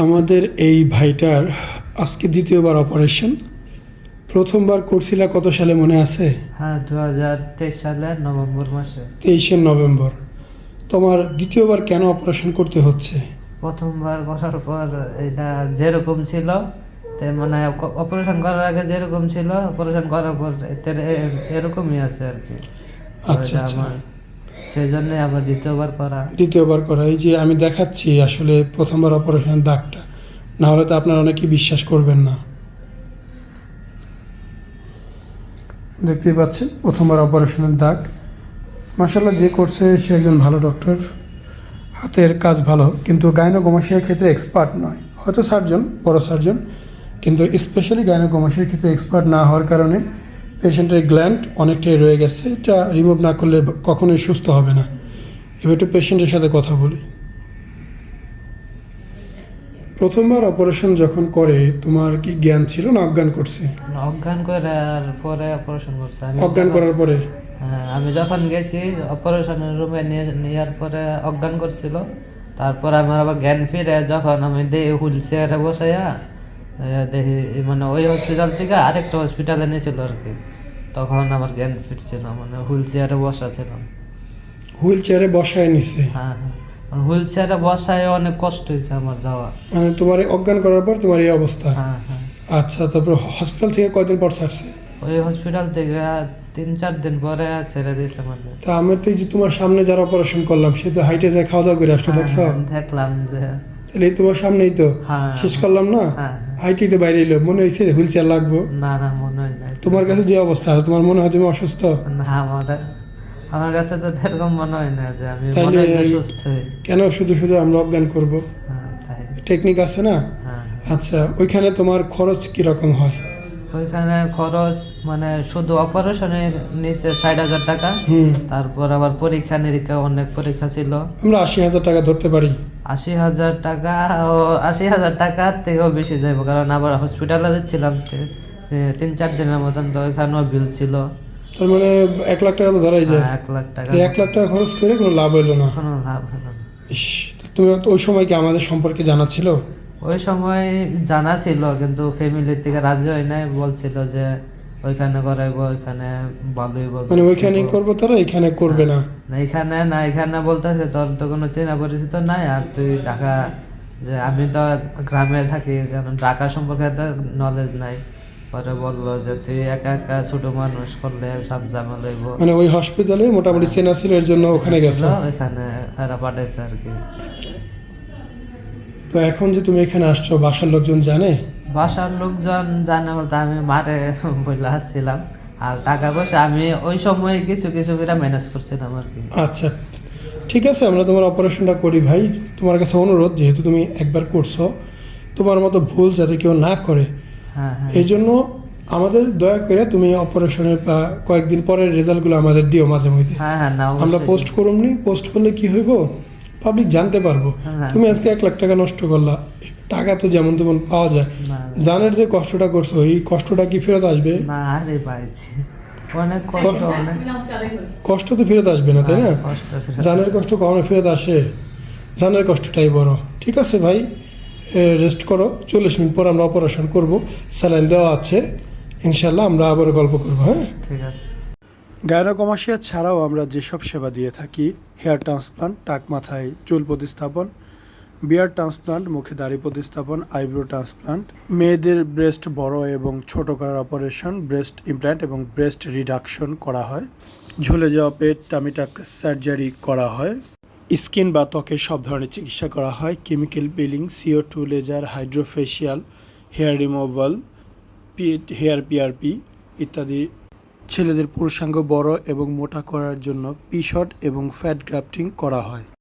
আমাদের এই ভাইটার আজকে দ্বিতীয়বার অপারেশন। প্রথমবার করছিলা কত সালে মনে আছে? হ্যাঁ, 2023 সালের নভেম্বর মাসে। 23শে নভেম্বর। তোমার দ্বিতীয়বার কেন অপারেশন করতে হচ্ছে? প্রথমবার করার পর এটা যেরকম ছিল মানে অপারেশন করার আগে যেরকম ছিল অপারেশন করার পর এরকমই আছে আর কি। আচ্ছা আচ্ছা, সেই জন্যে আবার দ্বিতীয়বার করা। এই যে আমি দেখাচ্ছি আসলে প্রথমবার অপারেশনের দাগটা, না হলে তো আপনারা অনেকেই বিশ্বাস করবেন না। দেখতেই পাচ্ছেন প্রথমবার অপারেশনের দাগ। মাশাআল্লাহ, যে করছে সে একজন ভালো ডক্টর, হাতের কাজ ভালো, কিন্তু গাইনোকমাসিয়ার ক্ষেত্রে এক্সপার্ট নয়। হয়তো সার্জন, বড় সার্জন, কিন্তু স্পেশালি গাইনোকমাসিয়ার ক্ষেত্রে এক্সপার্ট না হওয়ার কারণে পেশেন্টের গ্ল্যান্ড অনেকটাই রয়ে গেছে। এটা রিমুভ না করলে কখনোই সুস্থ হবে না। এবার একটু পেশেন্টের সাথে কথা বলি। প্রথমবার অপারেশন যখন করে তোমার কি জ্ঞান ছিল না অজ্ঞান করছে? অজ্ঞান করার পরে অপারেশন করছে। অজ্ঞান করার পরে? হ্যাঁ, আমি যখন গেছি অপারেশনের রুমে নেওয়ার পরে অজ্ঞান করছিল। তারপর আমার আবার জ্ঞান ফিরে যখন আমি হুইল চেয়ারে বসাইয়া দেখি, মানে ওই হসপিটাল থেকে আরেকটা হসপিটালে নিয়েছিল আর কি। তখন আমার জ্ঞান ফিরছিল, মানে হুইল চেয়ারে বসা ছিল। হুইল চেয়ারে বসায় নিছে? হ্যাঁ হ্যাঁ, হুইল চেয়ারে বসায় অনেক কষ্ট হয়েছে আমার যাওয়া। মানে তোমার অজ্ঞান করার পর তোমার এই অবস্থা? হ্যাঁ হ্যাঁ। আচ্ছা, তারপর হসপিটাল থেকে কয়দিন পর ছাড়ছে? ওই হসপিটাল থেকে 3-4 দিন পরে ছেড়ে দিয়েছে মানে। তা আমি তো এই যে তোমার সামনে যারা অপারেশন করলাম সে তো হাইটে যায় খাওয়া দাওয়া করে আসতো, দেখছো? দেখলাম যে তাহলে এই তোমার সামনেই তো শেষ করলাম না? হাইটেই তো বাইরে এলো, মনে হয়েছে হুইল চেয়ার লাগবো? না না, মনে হয় না। তোমার কাছে যে অবস্থা আছে, তোমার মনে হয় তুমি অসুস্থ? না, আমার কাছে তো এরকম মনে হয় না যে আমি তাহলে সুস্থ হই। কেন শুধু শুধু আমরা অজ্ঞান করবো? তাই। টেকনিক আছে না? হ্যাঁ। আচ্ছা, ওইখানে তোমার খরচ কিরকম হয়? ওইখানে খরচ মানে শুধু অপারেশনে নিচে 60,000 টাকা। তারপর আবার পরীক্ষা নিরীক্ষা, অনেক পরীক্ষা ছিল। আমরা 80,000 টাকা ধরতে পারি। 80,000 টাকা, ও 80,000 টাকার থেকেও বেশি যাইব, কারণ আবার হসপিটালে যাচ্ছিলাম 3-4 দিনের মতন, তো ওইখানেও বিল ছিল। তার মানে 1 লাখ টাকা তো ধরাই যায়। 1 লাখ টাকা। 1 লাখ টাকা খরচ করে কোনো লাভ হইলো না? কোনো লাভ হলো না। ইস, তুমি তো ওই সময় কি আমাদের সম্পর্কে জানা ছিল? ওই সময় জানা ছিল, কিন্তু ফ্যামিলির থেকে রাজি হয় নাই, বলছিল যে ওইখানে করাইবো, ওইখানে ভালোই মানে ওইখানেই করবো, তারা এখানে করবে না? এখানে বলতেছে তোর তো কোনো চেনা পরিচিত নাই, আর তুই ঢাকা, যে আমি তো গ্রামে থাকি, কারণ ঢাকা সম্পর্কে তো নলেজ নাই। পরে বললো যে তুই একা একা ছোট মানুষ করলে সব ঝামেলা হইব। মানে ওই হসপিটালে মোটামুটি চেনা ছিল, এর জন্য ওখানে গেছো? ওইখানে এরা পাঠাইছে আর কি। তো এখন যে তুমি এখানে আসছো, বাসার লোকজন জানে? বাসার লোকজন জানে বলতে আমি মারে বলে আসছিলাম, আর টাকা পয়সা আমি ওই সময় কিছু কিছু করে ম্যানেজ করছিলাম আর কি। আচ্ছা, ঠিক আছে, আমরা তোমার অপারেশনটা করি ভাই। তোমার কাছে অনুরোধ, যেহেতু তুমি একবার করছো, তোমার মতো ভুল যাতে কেউ না করে, হ্যাঁ হ্যাঁ, এই জন্য আমাদের দয়া করে তুমি অপারেশনের কয়েকদিন পরের রেজাল্টগুলো আমাদের দিও মাঝে মধ্যে। হ্যাঁ হ্যাঁ, না আমরা পোস্ট করুমনি, পোস্ট করলে কি হইব, পাবলিক জানতে পারবো। তুমি আজকে 1 লাখ টাকা নষ্ট করলা, টাকা তো যেমন তেমন পাওয়া যায়। জানের যে কষ্টটা করছো, এই কষ্টটা কি ফেরত আসবে? না আরে পাইছি, অনেক কষ্ট, অনেক কষ্ট তো ফেরত আসবে না, তাই না? জানের কষ্ট কখনো ফেরত আসে? জানের কষ্টটাই বড়। ঠিক আছে ভাই, রেস্ট করো, 40 মিনিট পর আমরা অপারেশন করব। স্যালাইন দেওয়া আছে, ইনশাল্লাহ আমরা আবার গল্প করবো। হ্যাঁ, ঠিক আছে। গাইনোকমাসিয়া ছাড়াও আমরা যেসব সেবা দিয়ে থাকি, হেয়ার ট্রান্সপ্লান্ট, টাক মাথায় চুল প্রতিস্থাপন, বিয়ার ট্রান্সপ্লান্ট, মুখে দাড়ি প্রতিস্থাপন, আইব্রো ট্রান্সপ্লান্ট, মেয়েদের ব্রেস্ট বড় এবং ছোট করার অপারেশন, ব্রেস্ট ইমপ্ল্যান্ট এবং ব্রেস্ট রিডাকশন করা হয়, ঝুলে যাওয়া পেট, টামিটাক সার্জারি করা হয়, স্কিন বা ত্বকের সব ধরনের চিকিৎসা করা হয়, chemical peeling, CO2 laser, hydrofacial, hair removal, hair PRP ইত্যাদি। ছেলেদের পুরুষাঙ্গ বড় এবং মোটা করার জন্য পি-শট এবং ফ্যাট গ্রাফটিং করা হয়।